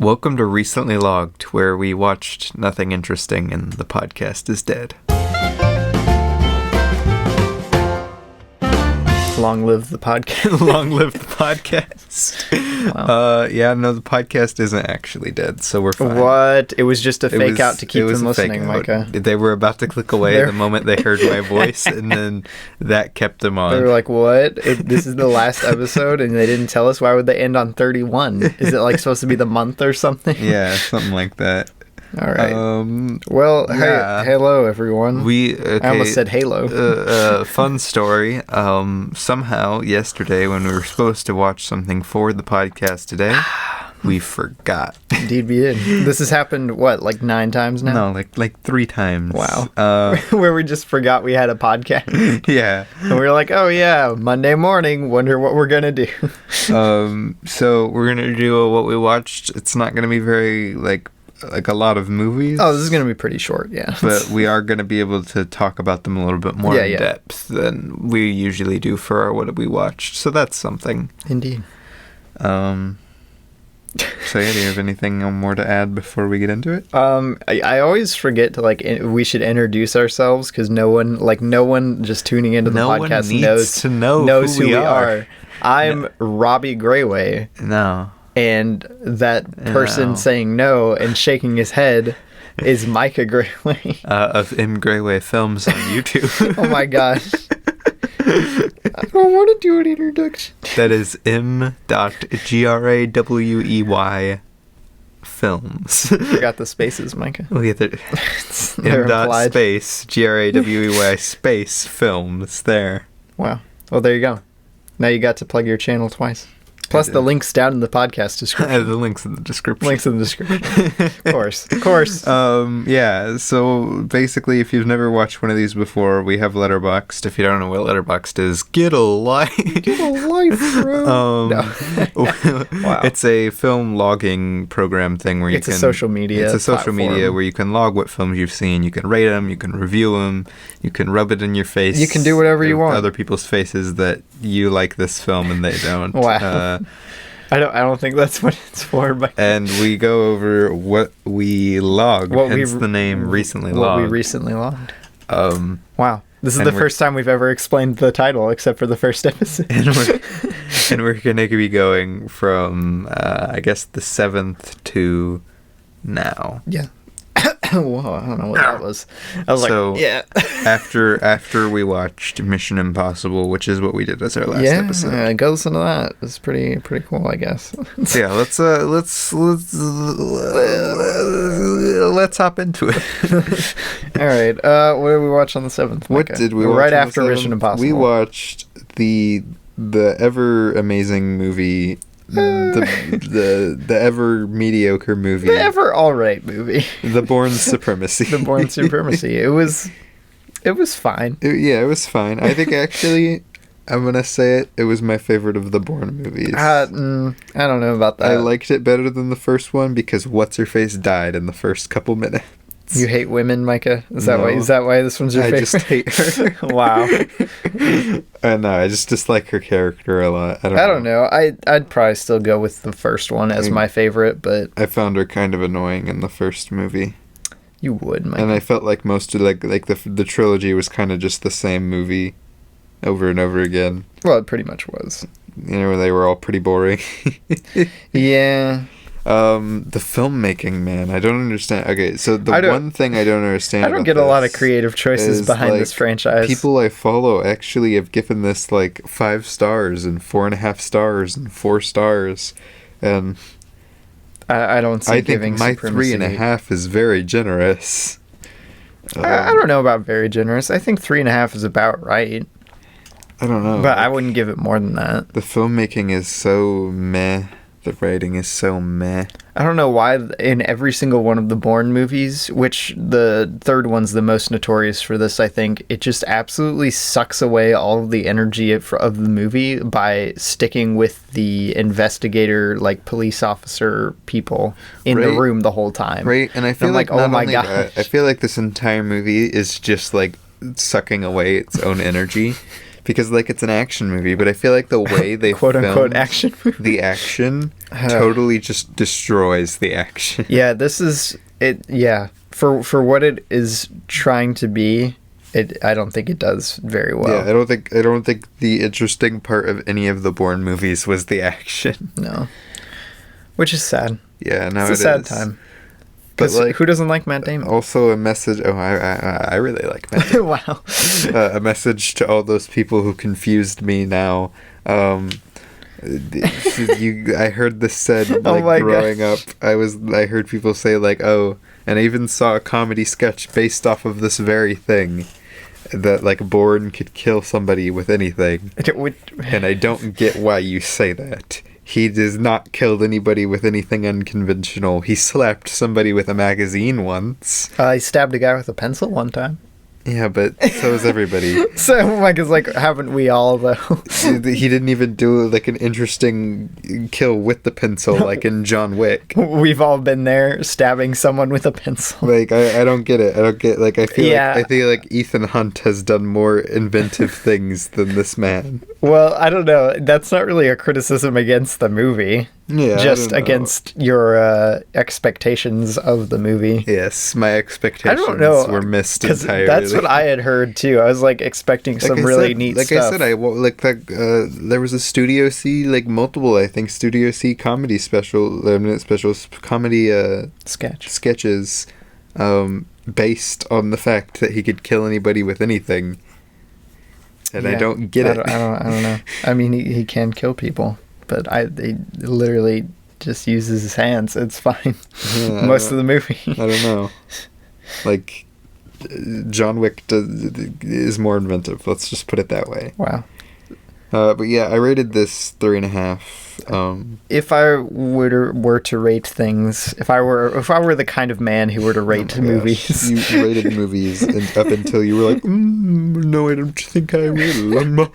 Welcome to Recently Logged, where we watched nothing interesting and the podcast is dead. Long live the podcast. Long live the podcast. Wow. The podcast isn't actually dead, so we're fine. What? It was just a fake out to keep them listening, Micah. They were about to click away the moment they heard my voice, and then that kept them on. They were like, what? This is the last episode, and they didn't tell us? Why would they end on 31? Is it like supposed to be the month or something? Yeah, something like that. All right. Hey, hello, everyone. I almost said halo. Fun story. Somehow, yesterday, when we were supposed to watch something for the podcast today, we forgot. Indeed we did. This has happened, like 9 times now? No, like 3 times. Wow. Where we just forgot we had a podcast. Yeah. And we were like, oh yeah, Monday morning, wonder what we're going to do. So we're going to do what we watched. It's not going to be very, like a lot of movies. Oh, this is going to be pretty short, yeah. But we are going to be able to talk about them a little bit more in depth than we usually do for our What We Watched. So that's something. Indeed. So yeah, do you have anything more to add before we get into it? I always forget to we should introduce ourselves because no one just tuning into the podcast knows who we are. I'm Robbie Grayway. No. And that person saying no and shaking his head is Micah Grayway. Of M. Grayway Films on YouTube. Oh my gosh. I don't want to do an introduction. That is M.Grawey Films. Forgot the spaces, Micah. Look at that. M.space Grawey space films there. Wow. Well, there you go. Now you got to plug your channel twice. Plus the links down in the podcast description. The links in the description. Links in the description. Of course. Yeah, so basically, if you've never watched one of these before, we have Letterboxd. If you don't know what Letterboxd is, get a life. Get a life, bro. Wow. It's a film logging program thing where you can... It's a social media media where you can log what films you've seen. You can rate them, you can review them, you can rub it in your face. You can do whatever you want. Other people's faces that you like this film and they don't. Wow. I don't think that's what it's for. But and we go over what we log, hence the name Recently Logged. What we recently logged. Wow. This is the first time we've ever explained the title, except for the first episode. And we're going to be going from, I guess, the 7th to now. Yeah. Whoa, I don't know what that was. I was yeah. after we watched Mission Impossible, which is what we did as our last episode. Yeah, go listen to that. It's pretty cool, I guess. Yeah, let's hop into it. All right. What did we watch on the 7th? What did we watch right after Mission Impossible? We watched the ever amazing movie. The ever mediocre movie. The ever alright movie. The Bourne Supremacy. The Bourne Supremacy. It was fine. It was fine. I think actually, I'm gonna say it was my favorite of the Bourne movies. I don't know about that. I liked it better than the first one because What's-Her-Face died in the first couple minutes. You hate women, Micah? Is that why this one's your favorite? I just hate her. Wow. No, I just dislike her character a lot. I don't know. I'd probably still go with the first one as my favorite, but I found her kind of annoying in the first movie. You would, Micah. And I felt like most of the trilogy was kind of just the same movie over and over again. Well, it pretty much was. They were all pretty boring. Yeah. The filmmaking, man, I don't understand. Okay, so one thing I don't understand. I don't get a lot of creative choices behind this franchise. People I follow actually have given this 5 stars and 4.5 stars and 4 stars, and I don't see. I think my 3.5 is very generous. I don't know about very generous. I think 3.5 is about right. I don't know, but I wouldn't give it more than that. The filmmaking is so meh. The writing is so meh. I don't know why in every single one of the Bourne movies, which the third one's the most notorious for this, I think, it just absolutely sucks away all of the energy of the movie by sticking with the investigator, police officer people in the room the whole time. Right, and I feel oh my god, I feel like this entire movie is just sucking away its own energy. because like it's an action movie, but I feel like the way they quote unquote filmed action movie. the action totally just destroys the action. Yeah, this is it. Yeah, for what it is trying to be, I don't think it does very well. Yeah, I don't think the interesting part of any of the Bourne movies was the action. No, which is sad. Yeah, no, it's a sad time. But like, who doesn't like Matt Damon? Also, a message. Oh, I really like Matt Damon. Wow. A message to all those people who confused me now. I heard this said like growing up. I heard people say like, oh, and I even saw a comedy sketch based off of this very thing, that like Bourne could kill somebody with anything. And I don't get why you say that. He has not killed anybody with anything unconventional. He slapped somebody with a magazine once. He stabbed a guy with a pencil one time. Yeah, but so is everybody. So Mike is like, haven't we all though? He didn't even do like an interesting kill with the pencil like in John Wick. We've all been there, stabbing someone with a pencil. Like I don't get it. I feel like Ethan Hunt has done more inventive things than this man. Well, I don't know. That's not really a criticism against the movie. Yeah, just against your expectations of the movie. Yes, my expectations were missed entirely. That's what I had heard too. I was like expecting some really neat stuff. Like I said, there was a Studio C, like multiple, I think, Studio C comedy comedy sketches, based on the fact that he could kill anybody with anything. And yeah, I don't get it. I don't know. I mean, he can kill people. But he literally just uses his hands. It's fine. Yeah, most of the movie. I don't know. Like, John Wick is more inventive. Let's just put it that way. Wow. But yeah, I rated this 3.5. If I were to rate things, if I were the kind of man who were to rate movies, you rated movies up until you were like, no, I don't think I will.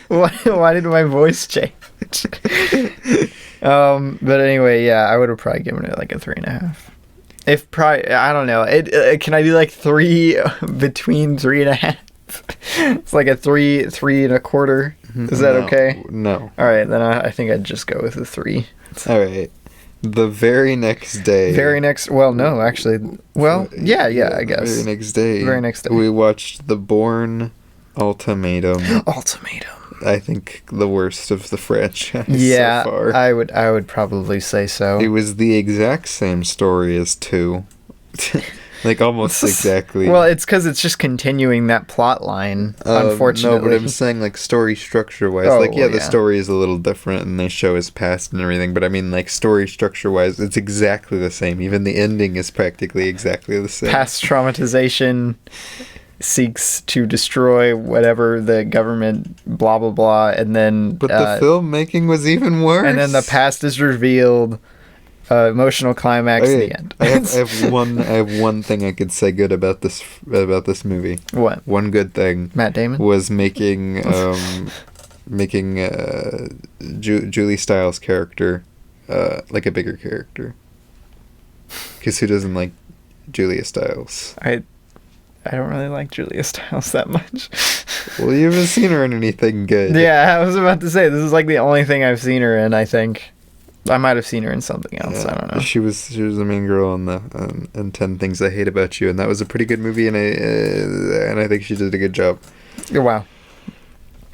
Why did my voice change? But anyway, yeah, I would have probably given it like a 3.5. I don't know. Can I do like 3 between 3.5? It's like a 3.25. Is that okay? No. All right, then I think I'd just go with a 3. All right. The very next day. Well, no, actually. Well, yeah, I guess. Very next day. We watched The Bourne Ultimatum. I think the worst of the franchise so far. I would probably say so. It was the exact same story as 2. Like, almost exactly. Well, it's because it's just continuing that plot line, unfortunately. No, but I'm saying, like, story structure-wise. The story is a little different, and they show his past and everything, but I mean, like, story structure-wise, it's exactly the same. Even the ending is practically exactly the same. Past traumatization seeks to destroy whatever the government, blah, blah, blah, and then... But the filmmaking was even worse. And then the past is revealed... emotional climax, the end. I have one thing I could say good about this movie. What? One good thing. Matt Damon was making Julie Stiles' character like a bigger character. Because who doesn't like Julia Stiles? I don't really like Julia Stiles that much. Well, you haven't seen her in anything good. Yeah, I was about to say this is like the only thing I've seen her in. I think. I might have seen her in something else. Yeah, I don't know. She was the main girl in 10 Things I Hate About You, and that was a pretty good movie, and I think she did a good job. Wow.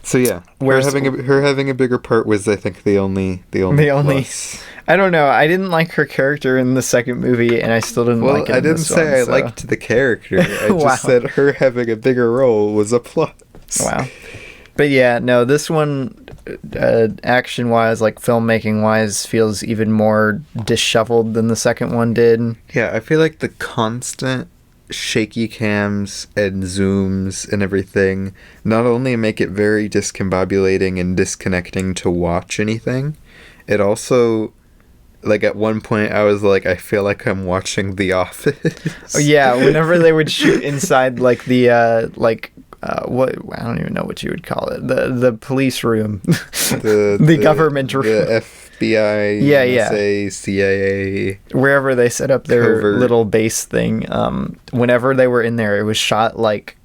So yeah, her having a bigger part was, I think, the only plus. I don't know. I didn't like her character in the second movie, and I still didn't like it. I didn't say I liked the character. I just said her having a bigger role was a plus. Wow. But yeah, no, this one, action-wise, like filmmaking-wise, feels even more disheveled than the second one did. Yeah, I feel like the constant shaky cams and zooms and everything not only make it very discombobulating and disconnecting to watch anything, it also... Like, at one point, I was like, I feel like I'm watching The Office. Oh, yeah, whenever they would shoot inside, like, the, what, I don't even know what you would call it. The police room. the government room. The FBI, NSA, CIA. Wherever they set up their little base thing. Whenever they were in there, it was shot, like,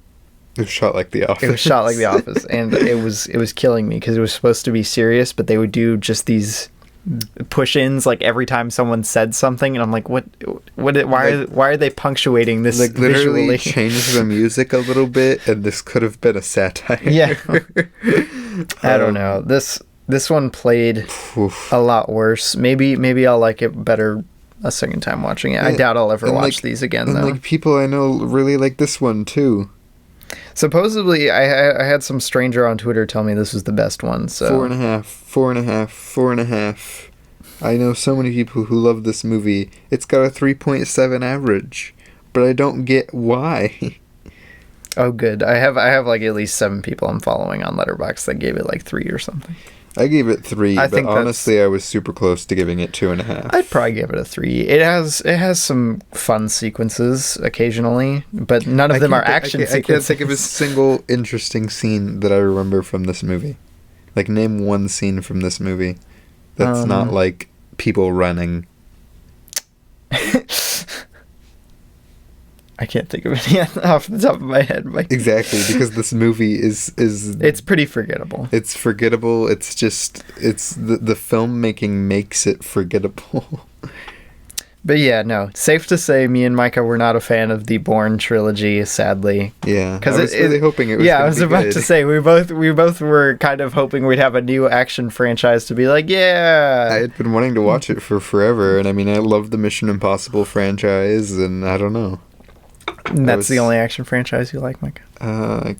It was shot like The Office. It was shot like The Office, and it was killing me because it was supposed to be serious, but they would do just these push-ins like every time someone said something, and I'm like, why are they punctuating this? Like literally visually? change the music a little bit, and this could have been a satire. Yeah. I don't know. This one played a lot worse. Maybe I'll like it better a second time watching it. I doubt I'll ever watch these again, though. Like people I know really like this one too. Supposedly, I had some stranger on Twitter tell me this was the best one. So 4.5, 4.5, 4.5. I know so many people who love this movie. It's got a 3.7 average, but I don't get why. Oh, good. I have like at least 7 people I'm following on Letterboxd that gave it like 3 or something. I gave it 3, but honestly, I was super close to giving it 2.5. I'd probably give it a 3. It has some fun sequences occasionally, but none of them are action sequences. I can't think of a single interesting scene that I remember from this movie. Like, name one scene from this movie that's not like people running. I can't think of any off the top of my head. Exactly, because this movie is it's pretty forgettable. It's forgettable. It's just the filmmaking makes it forgettable. But yeah, no, safe to say, me and Micah were not a fan of the Bourne trilogy, sadly. Yeah, I was really hoping it was. Yeah, I was about to say we both were kind of hoping we'd have a new action franchise to be like, yeah. I had been wanting to watch it for forever, and I mean, I love the Mission Impossible franchise, and I don't know. That's the only action franchise you like, Micah? I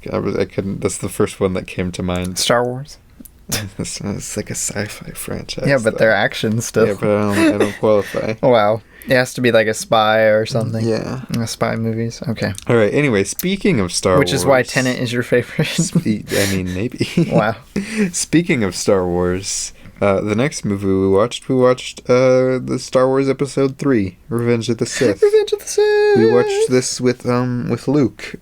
couldn't. That's the first one that came to mind. Star Wars. It's like a sci-fi franchise. Yeah, but they're action still. Yeah, but I don't qualify. Wow. It has to be like a spy or something. Yeah. Spy movies. Okay. All right. Anyway, speaking of Star Wars. Which is why Tenet is your favorite. I mean, maybe. Wow. Speaking of Star Wars, the next movie we watched the Star Wars Episode 3, Revenge of the Sith. Revenge of the Sith! We watched this with Luke.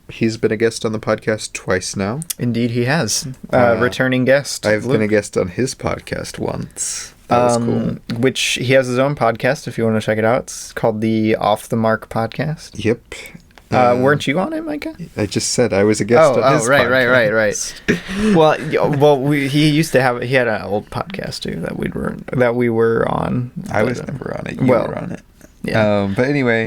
He's been a guest on the podcast twice now. Indeed he has. Returning guest. I've Luke. been a guest on his podcast once. That was cool. Which he has his own podcast if you want to check it out. It's called the Off the Mark Podcast. Yep. Weren't you on it, Micah? I just said I was a guest on his podcast. Right. He had an old podcast too that we were on. I was never on it. You were on it. Yeah. But anyway,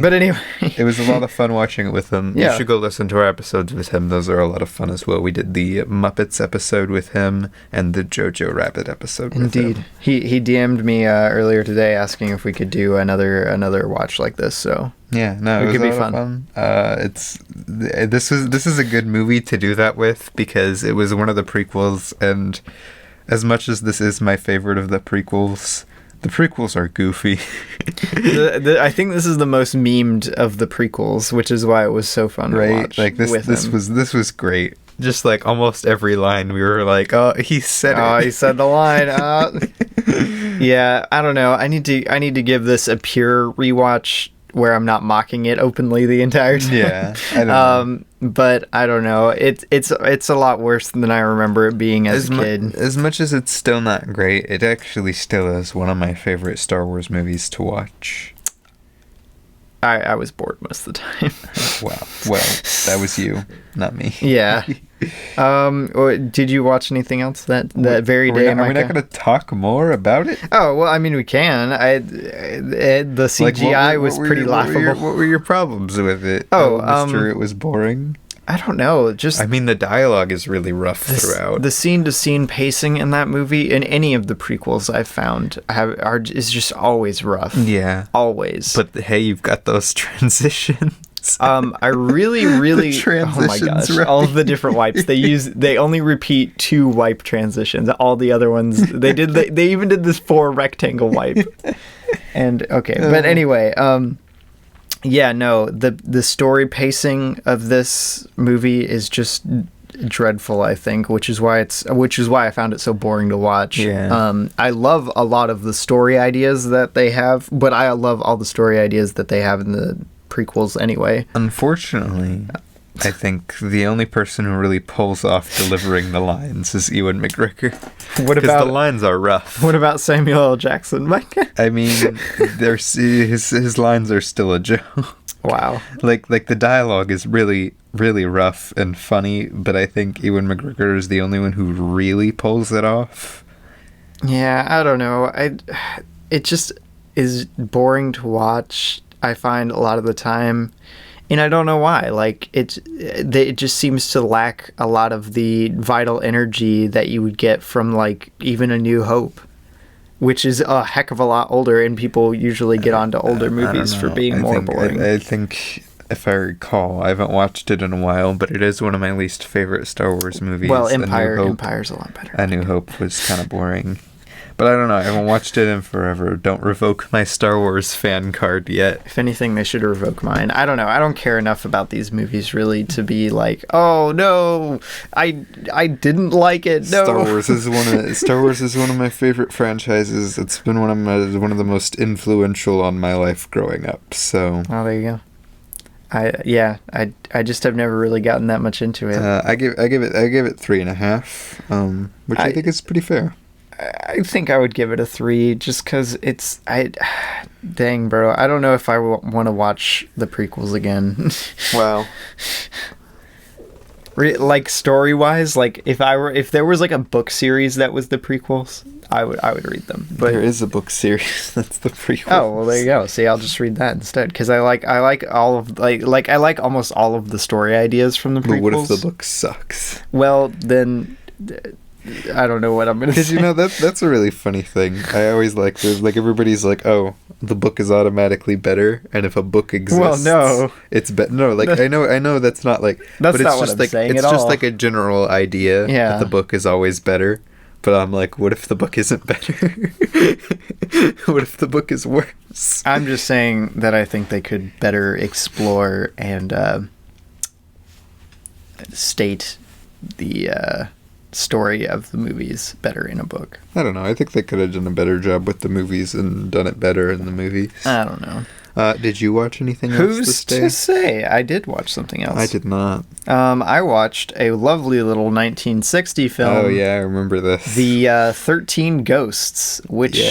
it was a lot of fun watching it with him. Yeah. You should go listen to our episodes with him. Those are a lot of fun as well. We did the Muppets episode with him and the Jojo Rabbit episode with him. Indeed. He DM'd me earlier today asking if we could do another watch like this. So yeah, no, it could be fun. This is a good movie to do that with because it was one of the prequels, and as much as this is my favorite of the prequels, the prequels are goofy. I think this is the most memed of the prequels, which is why it was so fun to watch. Like this was great. Just like almost every line, we were like, "Oh, he said it." Oh, he said the line. Yeah, I don't know. I need to give this a pure rewatch where I'm not mocking it openly the entire time. Yeah, I don't know. But I don't know. It's a lot worse than I remember it being as a kid. As much as it's still not great, it actually still is one of my favorite Star Wars movies to watch. I was bored most of the time. Wow. Well, that was you, not me. Yeah. Did you watch anything else that very day? Are we not going to talk more about it? Oh well, I mean we can. The CGI was pretty laughable. What were your problems with it? Mister, it was boring. I don't know. I mean, the dialogue is really rough throughout. The scene-to-scene pacing in that movie, in any of the prequels I've found, is just always rough. Yeah, always. But hey, you've got those transitions. I really oh my gosh, right? All of the different wipes they only repeat 2 wipe transitions. All the other ones they even did this 4 rectangle wipe. And okay, but anyway, yeah, no, the story pacing of this movie is just dreadful, I think, which is why I found it so boring to watch. Yeah. I love a lot of the story ideas that they have, but I love all the story ideas that they have in the prequels anyway. Unfortunately, I think the only person who really pulls off delivering the lines is Ewan McGregor. Because the lines are rough. What about Samuel L. Jackson, Mike? I mean, his lines are still a joke. Wow. Like the dialogue is really really rough and funny, but I think Ewan McGregor is the only one who really pulls it off. Yeah, I don't know. It just is boring to watch, I find, a lot of the time. And I don't know why. Like, it just seems to lack a lot of the vital energy that you would get from, like, even A New Hope, which is a heck of a lot older, and people usually get onto older movies for being more boring. I think, if I recall, I haven't watched it in a while, but it is one of my least favorite Star Wars movies. Well, Empire's a lot better. A New Hope was kind of boring. But I don't know, I haven't watched it in forever. Don't revoke my Star Wars fan card yet. If anything, they should revoke mine. I don't know. I don't care enough about these movies, really, to be like, oh, no, I didn't like it, no. Star Wars is one of my favorite franchises. It's been one of the most influential on my life growing up, so... Oh, there you go. I just have never really gotten that much into it. I give it 3.5, which I think is pretty fair. I think I would give it a 3 just because dang, bro. I don't know if I want to watch the prequels again. Wow. Like, story-wise, like, if there was, like, a book series that was the prequels, I would read them. But there is a book series that's the prequels. Oh, well, there you go. See, I'll just read that instead, because I like all of, I like almost all of the story ideas from the prequels. But what if the book sucks? Well, then... I don't know what I'm gonna say. Because that's a really funny thing. I always like this. Like, everybody's like, oh, the book is automatically better, and if a book exists, well, no, it's better. No, like, I know that's not like that's but it's not just what like I'm saying it's at just all. like a general idea that the book is always better. But I'm like, what if the book isn't better? What if the book is worse? I'm just saying that I think they could better explore and state the story of the movies better in a book. I don't know. I think they could have done a better job with the movies and done it better in the movies. I don't know. Did you watch anything else Who's this day? to say? I did watch something else. I did not. I watched a lovely little 1960 film. Oh, yeah, I remember this. The 13 Ghosts, which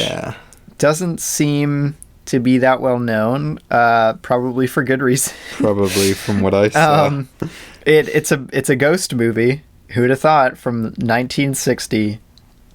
doesn't seem to be that well known, probably for good reason. Probably, from what I saw. It's a ghost movie. Who'd have thought, from 1960,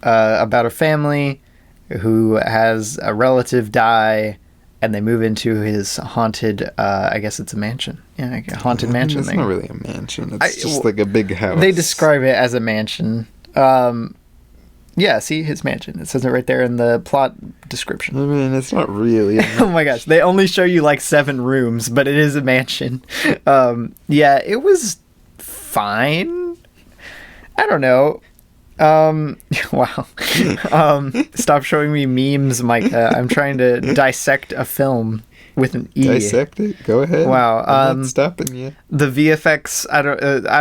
about a family who has a relative die, and they move into his haunted, I guess it's a mansion. Yeah, a haunted mansion It's thing. not really a mansion. It's just like a big house. They describe it as a mansion. Yeah, see, his mansion. It says it right there in the plot description. I mean, it's not really. Oh my gosh, they only show you like 7 rooms, but it is a mansion. Yeah, it was fine. I don't know. Wow. Stop showing me memes, Micah. I'm trying to dissect a film with an E. Dissect it? Go ahead. Wow. I'm not stopping you. The VFX, I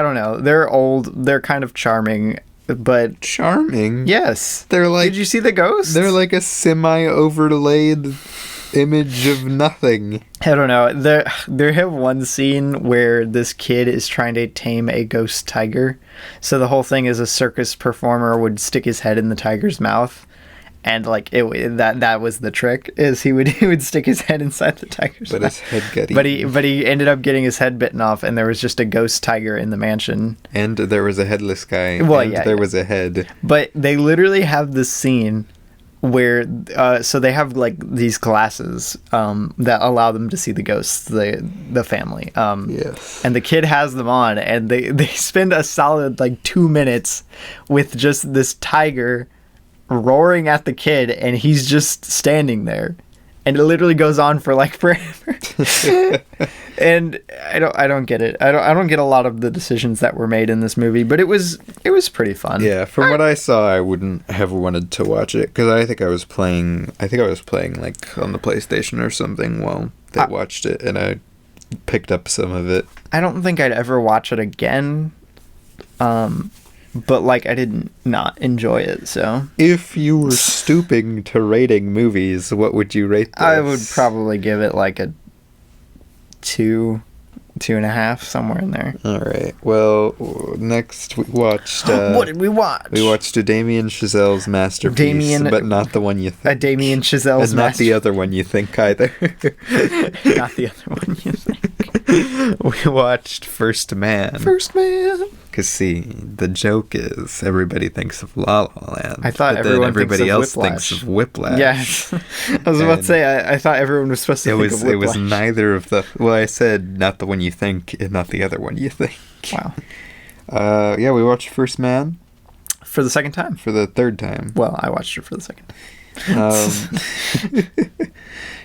don't know. They're old. They're kind of charming, but... Charming? Yes. They're like... Did you see the ghosts? They're like a semi-overlaid image of nothing. I don't know. There have one scene where this kid is trying to tame a ghost tiger. So the whole thing is a circus performer would stick his head in the tiger's mouth, and like that was the trick, is he would stick his head inside the tiger's mouth. But his head got eaten. But he ended up getting his head bitten off, and there was just a ghost tiger in the mansion. And there was a headless guy. Well, and there was a head. But they literally have this scene where so they have like these glasses that allow them to see the ghosts, the family, yes, and the kid has them on, and they spend a solid like 2 minutes with just this tiger roaring at the kid, and he's just standing there, and it literally goes on for like forever. And I don't get it. I don't get a lot of the decisions that were made in this movie, but it was pretty fun. Yeah, from what I saw, I wouldn't have wanted to watch it because I think I was playing like on the PlayStation or something while they watched it, and I picked up some of it. I don't think I'd ever watch it again. But like I did not enjoy it, so. If you were stooping to rating movies, what would you rate this? I would probably give it like a 2.5, somewhere in there. All right. Well, next we watched. What did we watch? We watched a Damien Chazelle's masterpiece, but not the one you think. A Damien Chazelle's and not the other one you think either. Not the other one you think. We watched First Man. First Man. Because, see, the joke is everybody thinks of La La Land. I thought everybody else thinks of Whiplash. Yes. I was about to say, I thought everyone was supposed to think of Whiplash. It was neither of the... Well, I said not the one you think, and not the other one you think. Wow. Yeah, we watched First Man. For the second time. For the third time. Well, I watched it for the second time.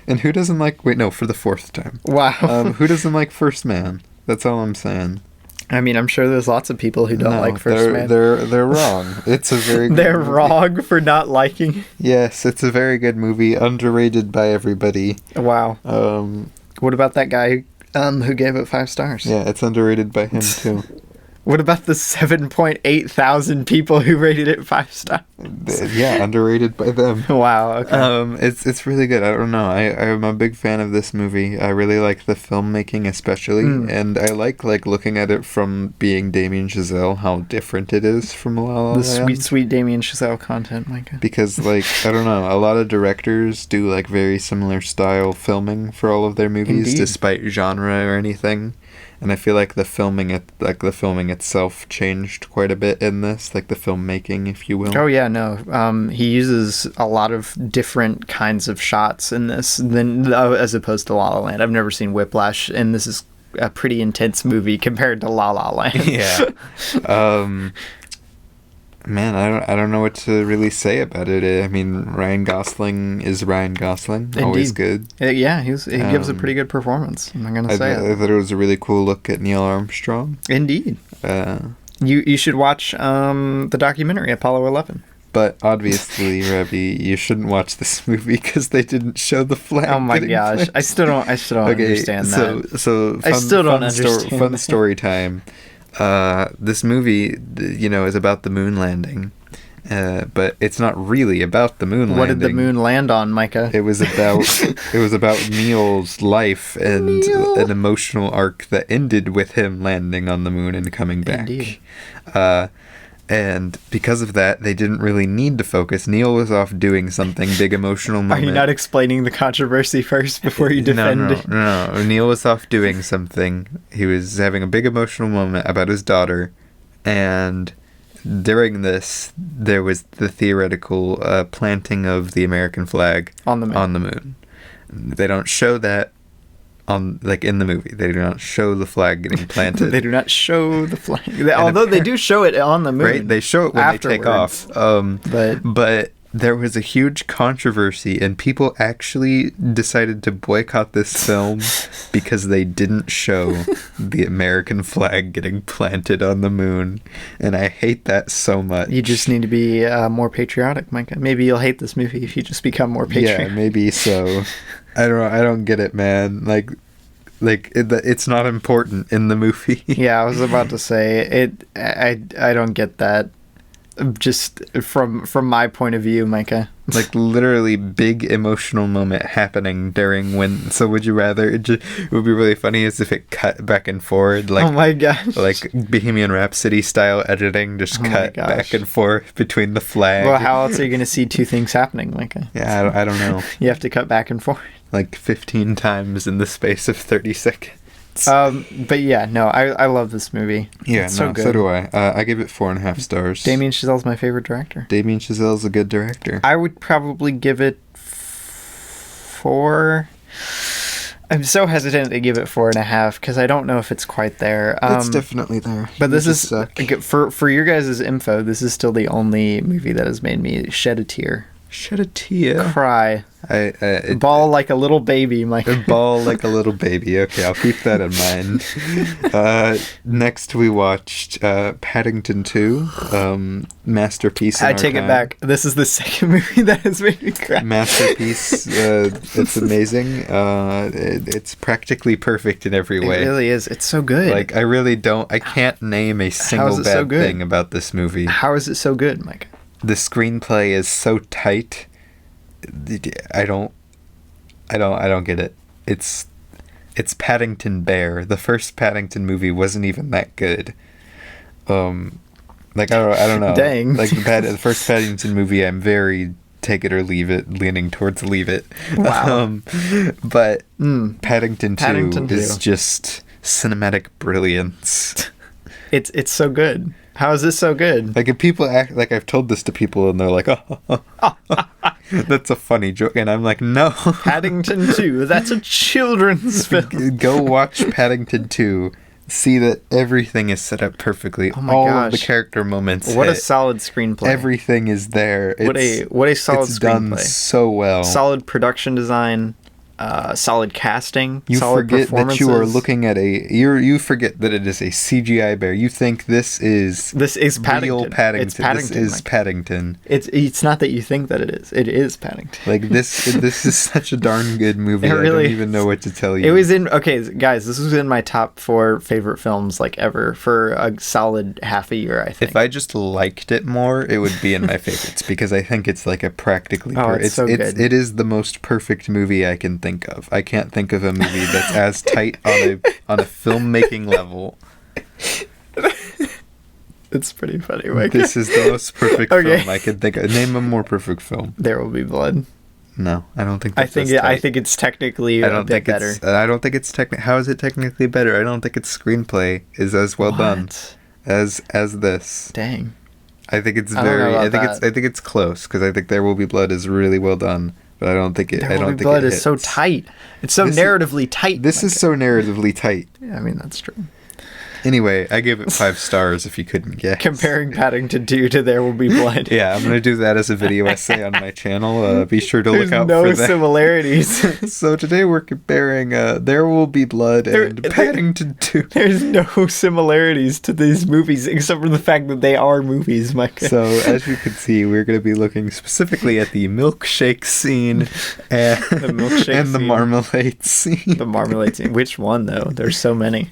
And who doesn't like... Wait, no, for the fourth time. Wow. Who doesn't like First Man? That's all I'm saying. I mean, I'm sure there's lots of people who don't like First Man. They're wrong. It's a very good They're movie. wrong for not liking. Yes, it's a very good movie, underrated by everybody. Wow. What about that guy who gave it 5 stars? Yeah, it's underrated by him too. What about the 7.8 thousand people who rated it 5 stars? Yeah, underrated by them. Wow. Okay. It's really good. I don't know. I'm a big fan of this movie. I really like the filmmaking, especially, and I like looking at it from being Damien Chazelle, how different it is from La La Land. The sweet Damien Chazelle content, Micah. Because I don't know, a lot of directors do very similar style filming for all of their movies, Indeed. Despite genre or anything. And I feel like the filming itself changed quite a bit in this, the filmmaking, if you will. Oh yeah, no. He uses a lot of different kinds of shots in this than as opposed to La La Land. I've never seen Whiplash, and this is a pretty intense movie compared to La La Land. Yeah. Man, I don't know what to really say about it. I mean, Ryan Gosling is Ryan Gosling. Indeed. Always good. Yeah, he gives a pretty good performance. I'm not gonna say I thought it was a really cool look at Neil Armstrong. Indeed. You should watch the documentary Apollo 11. But obviously, Robbie, you shouldn't watch this movie because they didn't show the flag. Oh my gosh, planted. I still don't understand that. So I still don't understand. Fun story time. This movie, is about the moon landing, but it's not really about the moon landing. What did the moon land on, Micah? It was about Neil's life and an emotional arc that ended with him landing on the moon and coming back. Indeed. And because of that, they didn't really need to focus. Neil was off doing something, big emotional moment. Are you not explaining the controversy first before you defend it? No. Neil was off doing something. He was having a big emotional moment about his daughter. And during this, there was the theoretical planting of the American flag on the moon. They don't show that in the movie. They do not show the flag getting planted. They do not show the flag. Although they do show it on the moon. Right? They show it when afterwards. They take off. But there was a huge controversy, and people actually decided to boycott this film because they didn't show the American flag getting planted on the moon. And I hate that so much. You just need to be more patriotic, Micah. Maybe you'll hate this movie if you just become more patriotic. Yeah, maybe so. I don't get it, man. It's not important in the movie. Yeah, I was about to say it. I don't get that. Just from my point of view, Micah. Literally big emotional moment happening during when. So would you rather? It would be really funny as if it cut back and forward. Oh my gosh. Bohemian Rhapsody style editing, just cut back and forth between the flag. Well, how else are you going to see two things happening, Micah? Yeah, I don't know. You have to cut back and forth. 15 times in the space of 30 seconds. But yeah, no, I love this movie. Yeah, so good. So do I. I give it 4.5 stars. Damien Chazelle's my favorite director. Damien Chazelle's a good director. I would probably give it 4. I'm so hesitant to give it 4.5 because I don't know if it's quite there. It's definitely there. But this is for your guys' info. This is still the only movie that has made me shed a tear. Shed a tear. Cry. Bawl like a little baby, Mike. Bawl like a little baby. Okay, I'll keep that in mind. Next, we watched Paddington 2, masterpiece. I take it back. This is the second movie that has made me cry. Masterpiece. It's amazing. It's practically perfect in every way. It really is. It's so good. I can't name a single bad thing about this movie. How is it so good, Mike? The screenplay is so tight. I don't get it. It's Paddington Bear. The first Paddington movie wasn't even that good. I don't know. Dang. The first Paddington movie, I'm very take it or leave it, leaning towards leave it. Wow. But Paddington 2 Paddington 2 is just cinematic brilliance. It's so good. How is this so good? Like, if people act like, I've told this to people and they're like, oh, that's a funny joke, and I'm like, no. Paddington 2, that's a children's film. Go watch Paddington 2. See that everything is set up perfectly. Oh my All gosh. of the character moments. What a solid screenplay. Everything is there. What a solid it's screenplay. Done so well. Solid production design. Solid casting. You solid forget that you are performances. looking at you forget that it is a CGI bear. You think this is Paddington. real Paddington. It's Paddington. This is Mike. Paddington. It's not that you think that it is. It is Paddington. Like, this is such a darn good movie. It really I don't even know what to tell you. It was in guys. This was in my top 4 favorite films like ever for a solid half a year. I think. If I just liked it more, it would be in my favorites because I think it's like a practically. It's so good. It is the most perfect movie I can think of. I can't think of a movie that's as tight on a filmmaking level. It's pretty funny, Mike. This is the most perfect film I can think of. Name a more perfect film. There Will Be Blood. No, I don't think. I think it's technically a bit better. I don't think it's How is it technically better? I don't think its screenplay is as well done as this. Dang. I think it's very. I think it's close because I think There Will Be Blood is really well done. But I don't think it. There Will Be Blood is so tight. It's so narratively tight. This is so narratively tight. Yeah, I mean that's true. Anyway, I gave it 5 stars if you couldn't guess. Comparing Paddington 2 to There Will Be Blood. Yeah, I'm gonna do that as a video essay on my channel. Be sure to look out for that. There's no similarities. So today we're comparing There Will Be Blood and Paddington 2. There's no similarities to these movies except for the fact that they are movies, Micah. So as you can see, we're going to be looking specifically at the milkshake scene and the marmalade scene. The marmalade scene. Which one though? There's so many.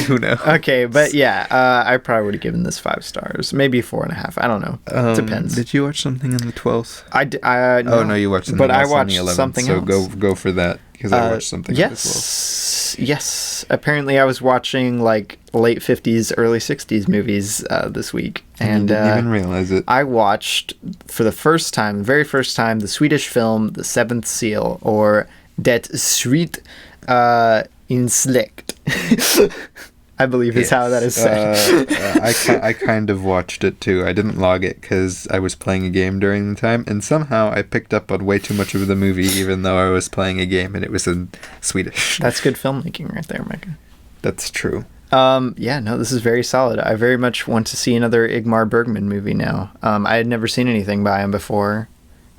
Who knows? Okay, but yeah, I probably would have given this 5 stars, maybe 4.5. I don't know. Depends. Did you watch something on the 12th? No. Oh no, you watched something. But else I watched on the 11th, something else. So go for that because I watched something. Yes. Apparently, I was watching like late 50s, early 60s movies this week, and didn't even realize it. I watched for the very first time, the Swedish film *The Seventh Seal*, or *Det Svit Insläkt*. I believe is how that is said. I kind of watched it too. I didn't log it because I was playing a game during the time, and somehow I picked up on way too much of the movie, even though I was playing a game and it was in Swedish. That's good filmmaking right there, Micah. That's true. This is very solid. I very much want to see another Ingmar Bergman movie now. I had never seen anything by him before,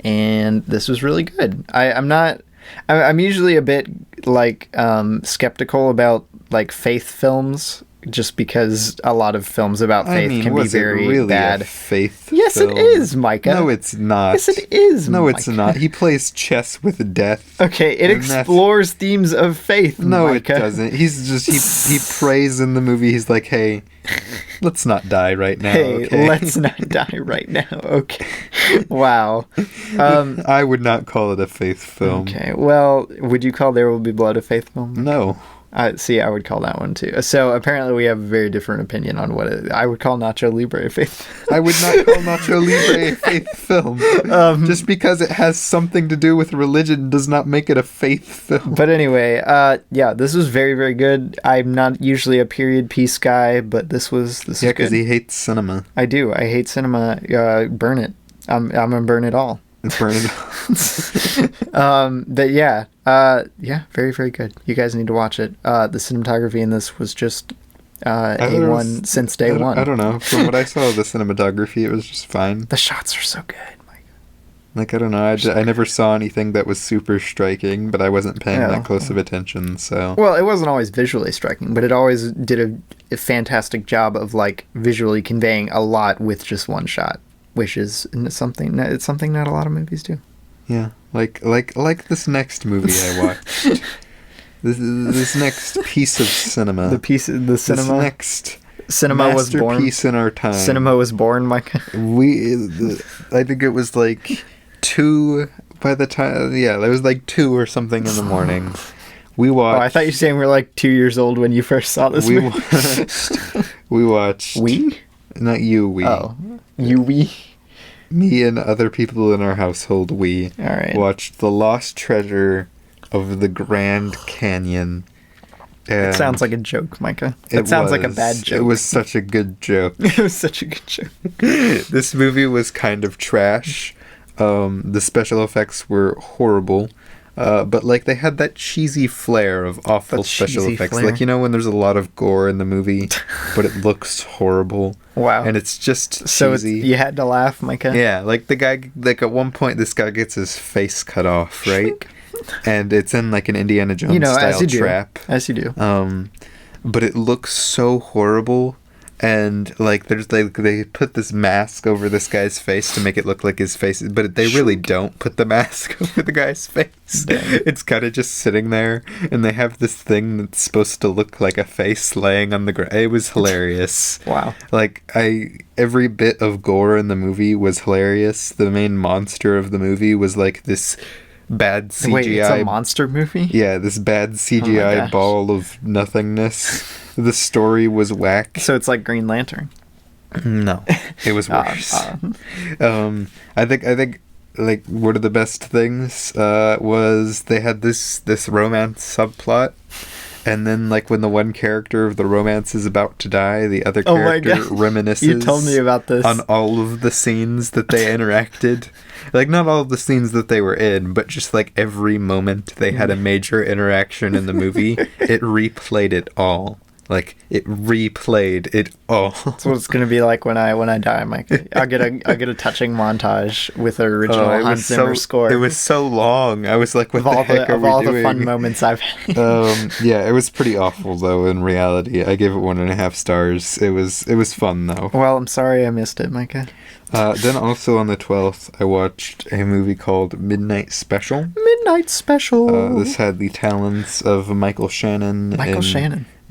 and this was really good. I'm usually a bit like skeptical about like faith films, just because a lot of films about faith can be very really bad. A faith yes, film? It is, Micah. No, it's not. Yes, it is. No, Micah. it's not. He plays chess with death. Okay, it explores themes of faith. No, Micah. it doesn't. He's just he prays in the movie. He's like, hey, let's not die right now. Hey, okay? let's not die right now. Okay. Wow. I would not call it a faith film. Okay. Well, would you call There Will Be Blood a faith film? No. I would call that one too. So apparently we have a very different opinion on what I would call Nacho Libre a faith. I would not call Nacho Libre a faith film. Just because it has something to do with religion does not make it a faith film. But anyway, this was very, very good. I'm not usually a period piece guy, but this was good. Yeah, because he hates cinema. I do. I hate cinema. Burn it. I'm gonna burn it all. Burn it all. But very, very good. You guys need to watch it. The cinematography in this was just A1 since day one. I don't know. From what I saw of the cinematography, it was just fine. The shots are so good, Mike. Like, I don't know. I never saw anything that was super striking, but I wasn't paying that close of attention, so... Well, it wasn't always visually striking, but it always did a fantastic job of, like, visually conveying a lot with just one shot, which is something not a lot of movies do. Yeah, like this next movie I watched. this next piece of cinema. The cinema. This next cinema was born. Masterpiece in our time. Cinema was born, Micah. I think it was like 2 by the time. Yeah, it was like 2 or something in the morning. We watched. Oh, I thought you were saying we were like 2 years old when you first saw this movie. We watched. We? Not you. We. Oh, you we. me and other people in our household, we All right. watched The Lost Treasure of the Grand Canyon. It sounds like a joke, Micah. It sounds like a bad joke. It was such a good joke. It was such a good joke. This movie was kind of trash. The special effects were horrible. But like they had that cheesy flair of awful special effects. Flair. Like, you know, when there's a lot of gore in the movie, but it looks horrible. Wow. And it's just cheesy. So you had to laugh, Micah? Yeah, like the guy, like at one point this guy gets his face cut off, right? And it's in like an Indiana Jones style trap. As you do. But it looks so horrible. And like they put this mask over this guy's face to make it look like his face, but they really don't put the mask over the guy's face. Dang. It's kind of just sitting there, and they have this thing that's supposed to look like a face laying on the ground. It was hilarious. Wow. Like every bit of gore in the movie was hilarious. The main monster of the movie was like this bad CGI. Wait, it's a monster movie? Yeah, this bad CGI ball of nothingness. The story was whack. So it's like Green Lantern. No, it was worse. I think like one of the best things was they had this romance subplot, and then like when the one character of the romance is about to die, the other character reminisces. You told me about this on all of the scenes that they interacted. Like not all of the scenes that they were in, but just like every moment they had a major interaction in the movie, it replayed it all. Like it replayed it all. That's what it's gonna be like when I die, Mike. I'll get a touching montage with the original Hans Zimmer score. It was so long. I was like, "What the heck are we doing?" Of all the fun moments I've had. Yeah, it was pretty awful though. In reality, I gave it 1.5 stars. It was fun though. Well, I'm sorry I missed it, Micah. Then also on the 12th, I watched a movie called Midnight Special. Midnight Special. This had the talents of Michael Shannon.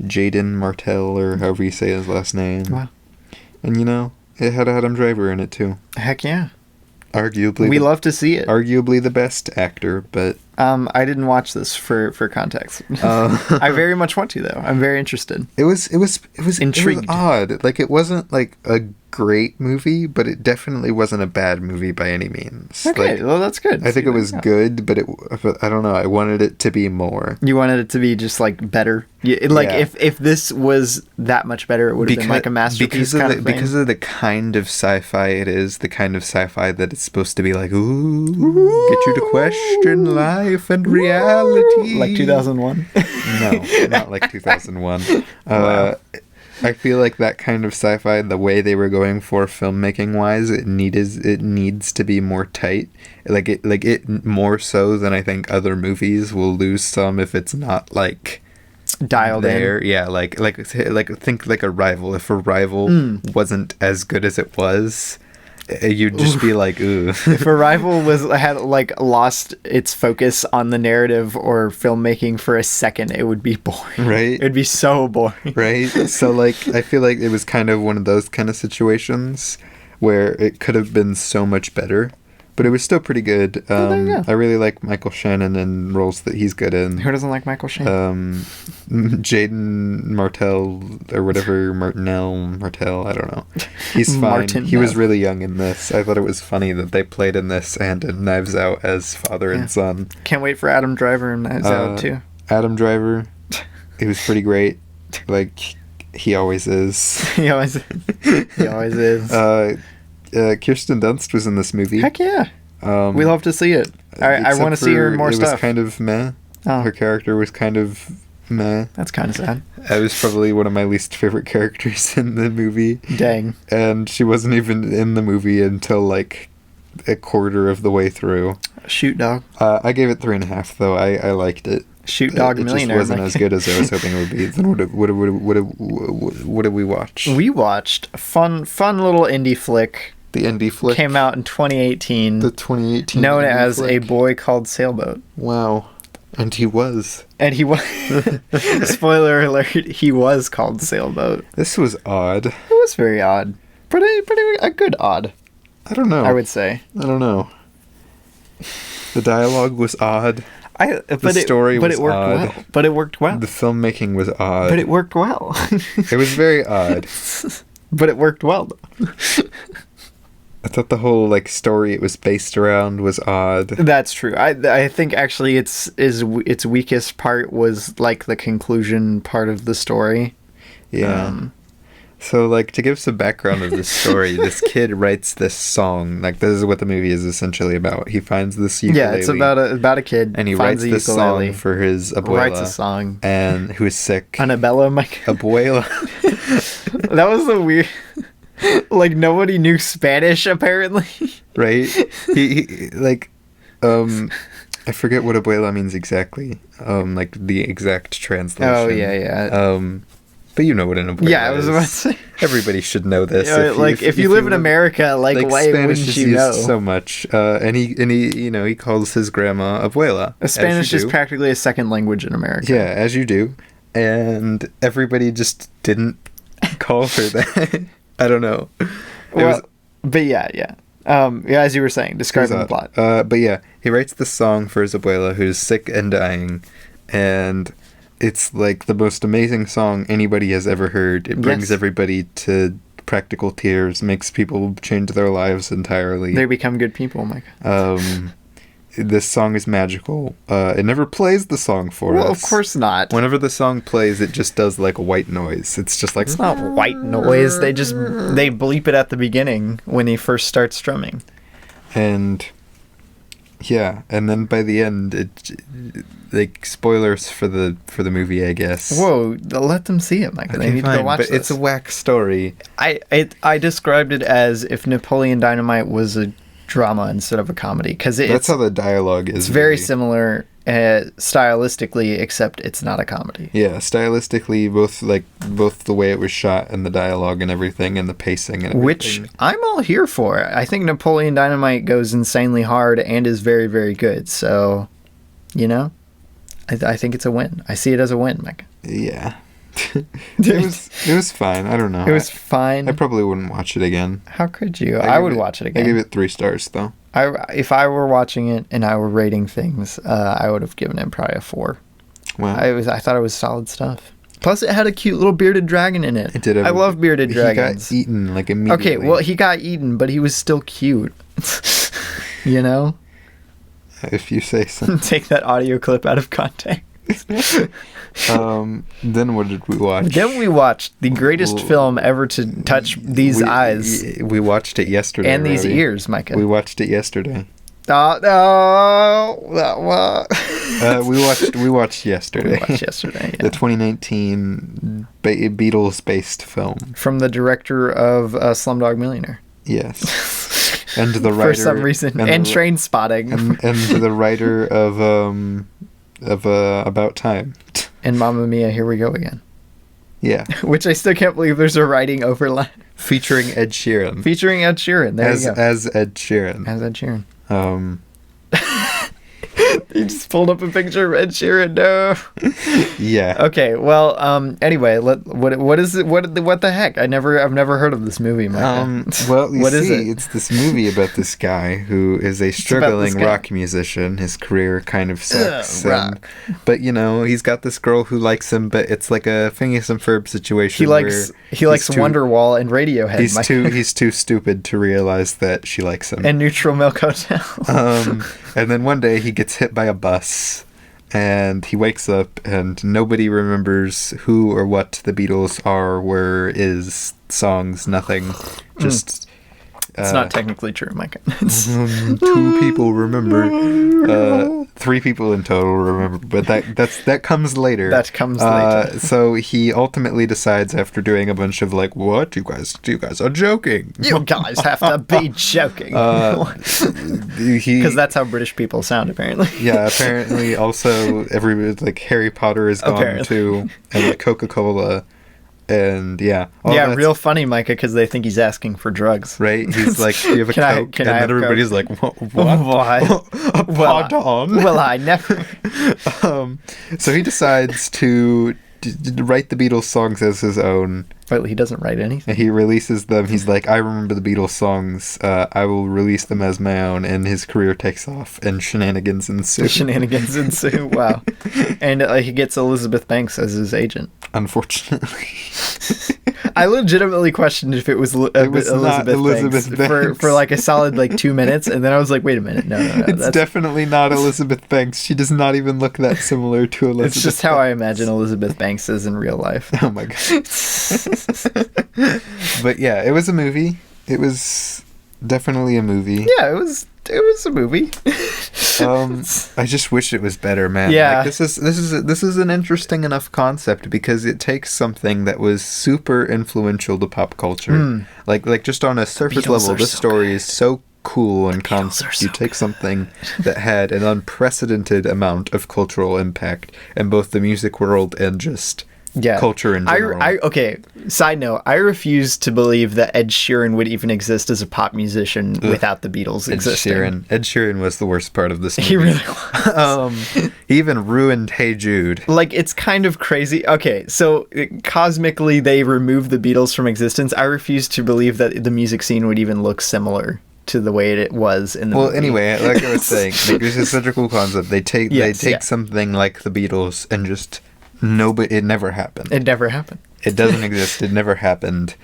Jaden Martell, or however you say his last name. Wow. And you know, it had Adam Driver in it too. Heck yeah. Arguably, we love to see it. Arguably the best actor, but I didn't watch this for context. I very much want to though. I'm very interested. It was intrigued. It was odd. Like it wasn't like a great movie, but it definitely wasn't a bad movie by any means. Okay, like, well that's good. I think it was good, but I don't know. I wanted it to be more. You wanted it to be just like better. If this was that much better, it would have been like a masterpiece because of the kind of sci-fi it is, the kind of sci-fi that it's supposed to be like, ooh, get you to question life and reality. Like 2001? No, not like 2001. Wow. I feel like that kind of sci-fi, the way they were going for filmmaking wise, it needs to be more tight. Like it more so than I think other movies will lose some if it's not like dialed in. Yeah, like think like Arrival. If Arrival wasn't as good as it was, you'd just be like, ooh. If Arrival had like lost its focus on the narrative or filmmaking for a second, it would be boring. Right? It'd be so boring. Right? So like I feel like it was kind of one of those kind of situations where it could have been so much better, but it was still pretty good. I really like Michael Shannon and roles that he's good in. Who doesn't like Michael Shannon? Jaden Martell or whatever, Martell, I don't know. He's fine. He was really young in this. I thought it was funny that they played in this and in Knives Out as father and son. Can't wait for Adam Driver in Knives Out too. Adam Driver, he was pretty great. Like he always is. He always is. Kirsten Dunst was in this movie. Heck yeah. We love to see it. I want to see her in more stuff. It was kind of meh. Oh. Her character was kind of meh. That's kind of sad. It was probably one of my least favorite characters in the movie. Dang. And she wasn't even in the movie until like a quarter of the way through. Shoot Dog. I gave it 3.5 though. I liked it. Shoot Dog Millionaire. It just wasn't as good as I was hoping it would be. Then what did we watch? We watched a fun little indie flick. The indie flick came out in 2018. The 2018 known as A Boy Called Sailboat. Wow. And he was. Spoiler alert, he was called Sailboat. This was odd. It was very odd. Pretty a good odd. I don't know. I would say. I don't know. The dialogue was odd. The story was odd. Well. But it worked well. The filmmaking was odd. But it worked well. It was very odd. But it worked well. I thought the whole like story it was based around was odd. That's true. I think actually its weakest part was like the conclusion part of the story. Yeah. So, like, to give some background of this story, this kid writes this song. Like, this is what the movie is essentially about. He finds this ukulele. Yeah, it's about a kid. And he writes this song for his abuela. Writes a song. And who is sick. An abuela, Mike. Abuela. That was the weird... Like, nobody knew Spanish, apparently. Right? He like, I forget what abuela means exactly. Like, the exact translation. Oh, yeah. But you know what an abuela is. Yeah, I was about to say. Everybody should know this. If you live in America, like why Spanish wouldn't is you used know? so much, and he he calls his grandma abuela. Spanish is practically a second language in America. Yeah, as you do, and everybody just didn't call her that. I don't know. But yeah. As you were saying, describing the plot. But yeah, he writes this song for his abuela who's sick and dying, and it's like the most amazing song anybody has ever heard. It brings everybody to practical tears, makes people change their lives entirely. They become good people, Micah. This song is magical. It never plays the song for us. Well, of course not. Whenever the song plays, it just does like a white noise. It's just like... It's not white noise. They bleep it at the beginning when he first starts strumming. And... yeah, and then by the end, it like spoilers for the movie, I guess. Whoa, let them see it, Micah. Okay, they need to go watch but this. It's a whack story. I described it as if Napoleon Dynamite was a drama instead of a comedy, because that's how the dialogue is. It's very similar stylistically, except it's not a comedy. Yeah, stylistically, both the way it was shot and the dialogue and everything and the pacing and everything. Which I'm all here for. I think Napoleon Dynamite goes insanely hard and is very, very good. So, I think it's a win. I see it as a win, Mike. Yeah. It was fine. I don't know. It was fine. I probably wouldn't watch it again. How could you? I would watch it again. I give it 3 stars, though. If I were watching it and I were rating things, I would have given it probably a 4. Wow. I thought it was solid stuff. Plus, it had a cute little bearded dragon in it. It did. I love bearded dragons. He got eaten like immediately. Okay, well, he got eaten, but he was still cute. If you say so. Take that audio clip out of context. Then what did we watch? Then we watched the greatest film ever to touch these eyes. We watched it yesterday. And these ears, Micah. We watched it yesterday. Oh, no. We watched yesterday. We watched yesterday, yeah. The 2019 Beatles-based film. From the director of Slumdog Millionaire. Yes. And the writer... For some reason. And Train Spotting. And the writer of About Time. And Mamma Mia, Here We Go Again. Yeah. Which I still can't believe there's a writing overlap. Featuring Ed Sheeran. There you go. As Ed Sheeran. As Ed Sheeran. You just pulled up a picture of Ed Sheeran. No. Yeah. Okay. Well. Anyway, what is it? What the heck? I've never heard of this movie, Micah. Well, what is it? It's this movie about this guy who is a struggling rock musician. His career kind of sucks. But he's got this girl who likes him, but it's like a Phineas and Ferb situation. He likes Wonderwall and Radiohead. He's too stupid to realize that she likes him. And Neutral Milk Hotel. And then one day he gets hit by a bus and he wakes up and nobody remembers who or what the Beatles are, where is, songs, nothing. Just it's not technically true, Micah. 2 people remember. 3 people in total remember, but that comes later. That comes later. So he ultimately decides, after doing a bunch of like, what? You guys are joking. You guys have to be joking. Because that's how British people sound, apparently. Yeah, apparently. Also, everybody like Harry Potter is gone too, and like Coca-Cola. And real funny, Micah, because they think he's asking for drugs. Right? He's like, "Do you have a Coke?" And then everybody's like, "What? Pardon?" Well, I never. So he decides to write the Beatles songs as his own. Well, he doesn't write anything. He releases them. He's like, "I remember the Beatles songs. I will release them as my own." And his career takes off, and shenanigans ensue. Wow. And he gets Elizabeth Banks as his agent. Unfortunately. I legitimately questioned if it was Elizabeth Banks for like a solid like 2 minutes, and then I was like, wait a minute, no, it's definitely not Elizabeth Banks. She does not even look that similar to Elizabeth. It's just how I imagine Elizabeth Banks is in real life. Oh my god. But yeah, it was a movie. It was definitely a movie. Yeah, it was a movie. I just wish it was better, man. Yeah. Like, this is an interesting enough concept because it takes something that was super influential to pop culture. Like just on a surface level, this story is so cool and concept. You take something that had an unprecedented amount of cultural impact in both the music world and just culture in general. Okay, side note, I refuse to believe that Ed Sheeran would even exist as a pop musician without the Beatles existing. Ed Sheeran was the worst part of this movie. He really was. He even ruined Hey Jude. Like, it's kind of crazy. Okay, so cosmically they removed the Beatles from existence. I refuse to believe that the music scene would even look similar to the way it was in the movie. Anyway, like I was saying, like, this is such a cool concept. They take something like the Beatles and just... it never happened. It never happened. It doesn't exist. It never happened.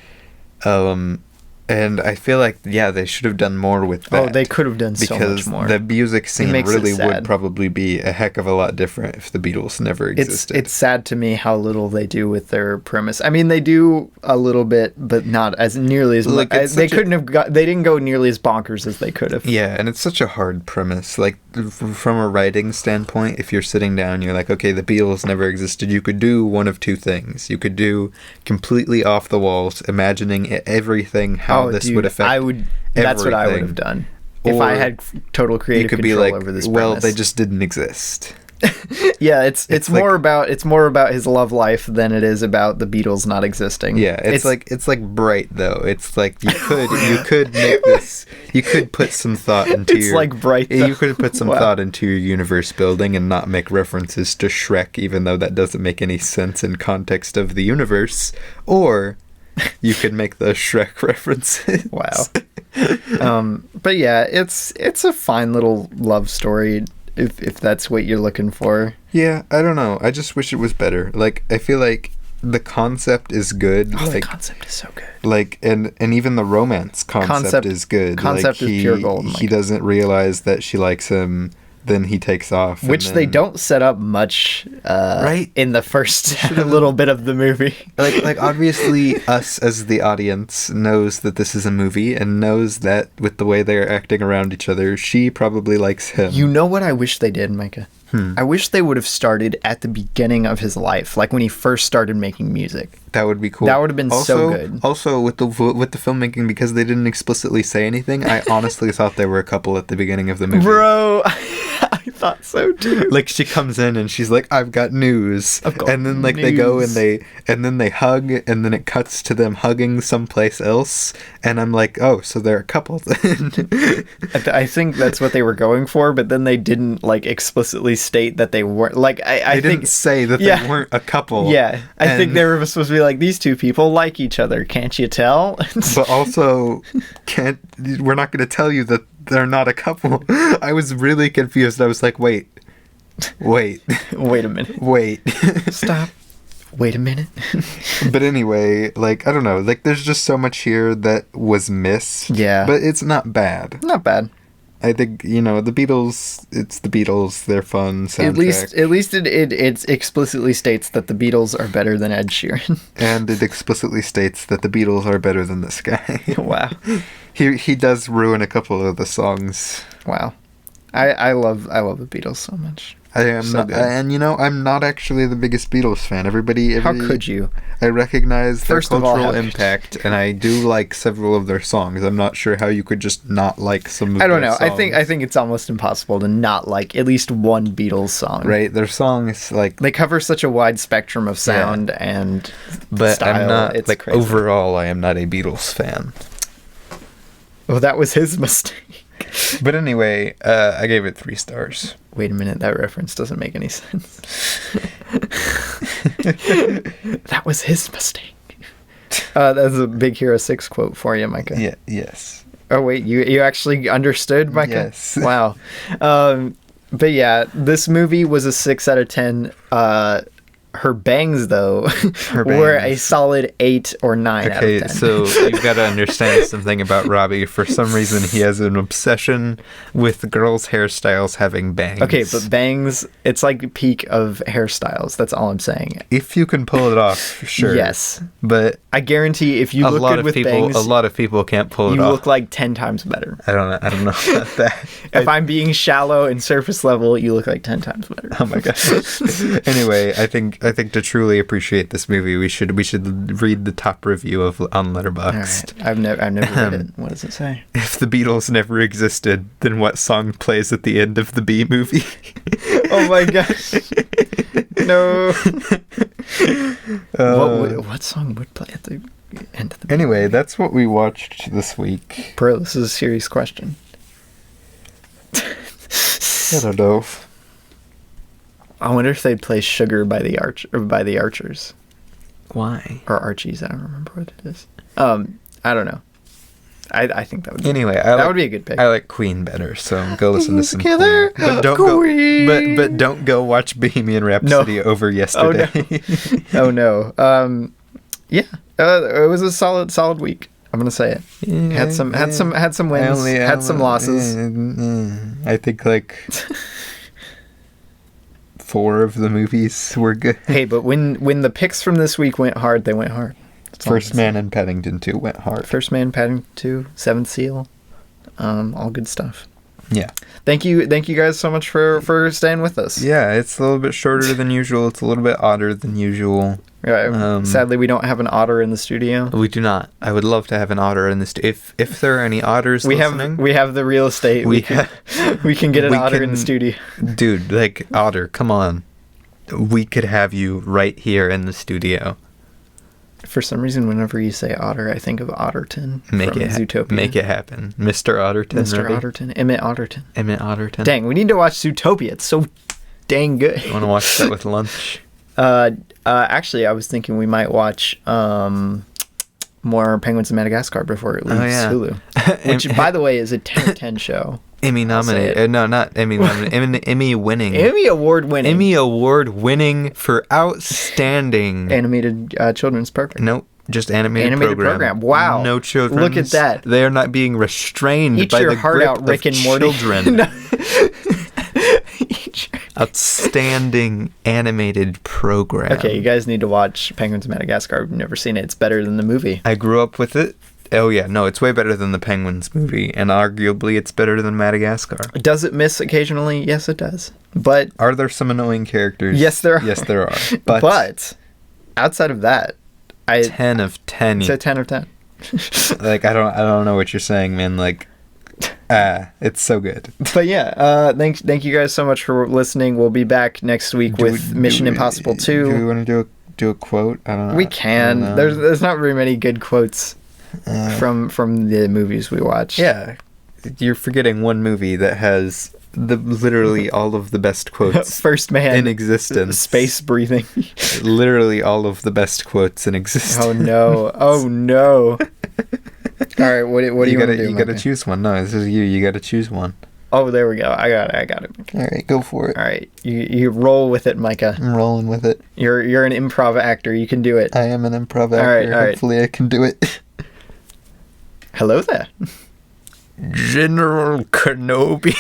And I feel like, they should have done more with that. Oh, they could have done so much more. Because the music scene really would probably be a heck of a lot different if the Beatles never existed. It's sad to me how little they do with their premise. I mean, they do a little bit, but not as nearly as much. They didn't go nearly as bonkers as they could have. Yeah, and it's such a hard premise. Like, from a writing standpoint, if you're sitting down, you're like, okay, the Beatles never existed. You could do one of two things. You could do completely off the walls, imagining everything, how this would affect that's what I would have done if I had total creative control over this premise. Well, they just didn't exist. Yeah, it's more about his love life than it is about the Beatles not existing. Yeah, it's like Bright though. It's like you could make this. You could put some thought into like Bright. Though. You could put some thought into your universe building and not make references to Shrek, even though that doesn't make any sense in context of the universe. Or you could make the Shrek references. Wow. But yeah, it's a fine little love story if that's what you're looking for. Yeah, I don't know. I just wish it was better. Like, I feel like the concept is good. Oh, the concept is so good. Like, and even the romance concept is good. Concept is pure gold. He doesn't realize that she likes him. Then he takes off. Which they don't set up much right in the first little bit of the movie. Like obviously us as the audience knows that this is a movie and knows that with the way they're acting around each other, she probably likes him. You know what I wish they did, Micah? I wish they would have started at the beginning of his life, like when he first started making music. That would be cool. That would have been so good. Also, with the filmmaking, because they didn't explicitly say anything, I honestly thought they were a couple at the beginning of the movie. Bro, I thought so too. Like, she comes in and she's like, "I've got news," and then like news. They go and then they hug, and then it cuts to them hugging someplace else, and I'm like, "Oh, so they're a couple then." I think that's what they were going for, but then they didn't like explicitly state that they weren't. Like, I didn't say that they weren't a couple. Yeah, I think they were supposed to be like, these two people like each other, can't you tell? But also, we're not going to tell you that they're not a couple. I was really confused. I was like, wait wait a minute, wait, stop, wait a minute. But anyway, like, I don't know, like, there's just so much here that was missed. Yeah, but it's not bad. I think, the Beatles, it's the Beatles, they're fun soundtrack. At least it explicitly states that the Beatles are better than Ed Sheeran. And it explicitly states that the Beatles are better than this guy. Wow. He does ruin a couple of the songs. Wow. I love the Beatles so much. I am so not, and I'm not actually the biggest Beatles fan. How could you? I recognize their cultural impact, and I do like several of their songs. I'm not sure how you could just not like some of their songs. I don't know. I think it's almost impossible to not like at least one Beatles song. Right, their songs, like, they cover such a wide spectrum of sound and style. I'm not, it's like, crazy. Overall, I am not a Beatles fan. Well, that was his mistake. But anyway, I gave it 3 stars. Wait a minute, that reference doesn't make any sense. That was his mistake. That's a Big Hero 6 quote for you, Micah. Yeah. Yes. Oh wait, you actually understood, Micah? Yes. Wow. But yeah, this movie was a 6 out of 10. Her bangs, though, Her were a bangs. solid 8 or 9 out Okay, of 10. so you've got to understand something about Robbie. For some reason, he has an obsession with girls' hairstyles having bangs. Okay, but bangs, it's like peak of hairstyles. That's all I'm saying. If you can pull it off, sure. Yes. But I guarantee if you look good with bangs, a lot of people can't pull it you off. look like 10 times better. I don't know about that. If I'm being shallow and surface level, you look like 10 times better. Oh my gosh. Anyway, I think to truly appreciate this movie, we should read the top review on Letterboxd. All right. I've never read it. What does it say? If the Beatles never existed, then what song plays at the end of the Bee movie? Oh my gosh. No. What song would play at the end of the Bee Anyway, movie? that's what we watched this week. Bro, this is a serious question. I don't know. I wonder if they'd play Sugar by the Archers. Why? Or Archies, I don't remember what it is. I don't know. I think that would be Anyway, would be a good pick. I like Queen better, so go listen to some Together, Queen. But don't Queen. go. But don't go watch Bohemian Rhapsody over yesterday. Oh no. Yeah. It was a solid week. I'm gonna say it. Had some wins, had some losses. I think like 4 of the movies were good. Hey, but when the picks from this week went hard, they went hard. First Man and Paddington 2 went hard. First Man, Paddington 2, Seventh Seal, all good stuff. Yeah. Thank you guys so much for staying with us. Yeah, it's a little bit shorter than usual. It's a little bit odder than usual. Sadly, we don't have an otter in the studio. We do not. I would love to have an otter in this. If there are any otters listening, we have the real estate. We can get an otter in the studio. Dude, like otter, come on. We could have you right here in the studio. For some reason, whenever you say otter, I think of Otterton from Zootopia. Make it happen. Mr. Otterton. Mr. Ready? Otterton. Emmett Otterton. Emmett Otterton. Dang, we need to watch Zootopia. It's so dang good. I want to watch that with lunch. Actually, I was thinking we might watch more Penguins of Madagascar before it leaves Hulu. Which, by the way, is a 10 of 10 show. Emmy nominated. No, not Emmy nominated. Emmy winning. Emmy award winning. Emmy award winning for outstanding animated children's program. Nope, just animated program. Wow. No children. Look at that. They are not being restrained Eat by your the heart grip out, Rick of and Morty. children. Outstanding animated program. Okay, you guys need to watch Penguins of Madagascar. I've never seen it. It's better than the movie. I grew up with it. Oh yeah, no, it's way better than the Penguins movie, and arguably it's better than Madagascar. Does it miss occasionally? Yes, it does. But are there some annoying characters? Yes, there are. Yes, there are. But outside of that, 10 of 10. It's a 10 of 10. Like I don't know what you're saying, man. Like, it's so good. But yeah, thank you guys so much for listening. We'll be back next week with Mission Impossible 2. Do we want to do a quote? I don't know. We can. There's not very many good quotes from the movies we watch. Yeah, you're forgetting one movie that has literally all of the best quotes. First Man in existence. Space breathing. Literally all of the best quotes in existence. Oh no! Oh no! All right, what do you want to do? You gotta choose one. No, this is you. You gotta choose one. Oh, there we go. I got it. All right, go for it. All right, you roll with it, Micah. I'm rolling with it. You're an improv actor. You can do it. I am an improv actor. All right. Hopefully I can do it. Hello there. General Kenobi.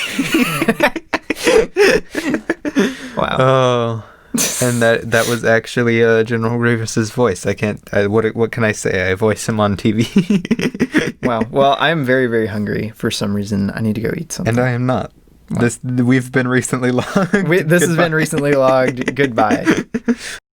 Wow. Oh, and that was actually General Grievous's voice. I can't. What can I say? I voice him on TV. Wow. Well, I am very, very hungry for some reason. I need to go eat something. And I am not. Wow. We've been recently logged. This has been recently logged. Goodbye.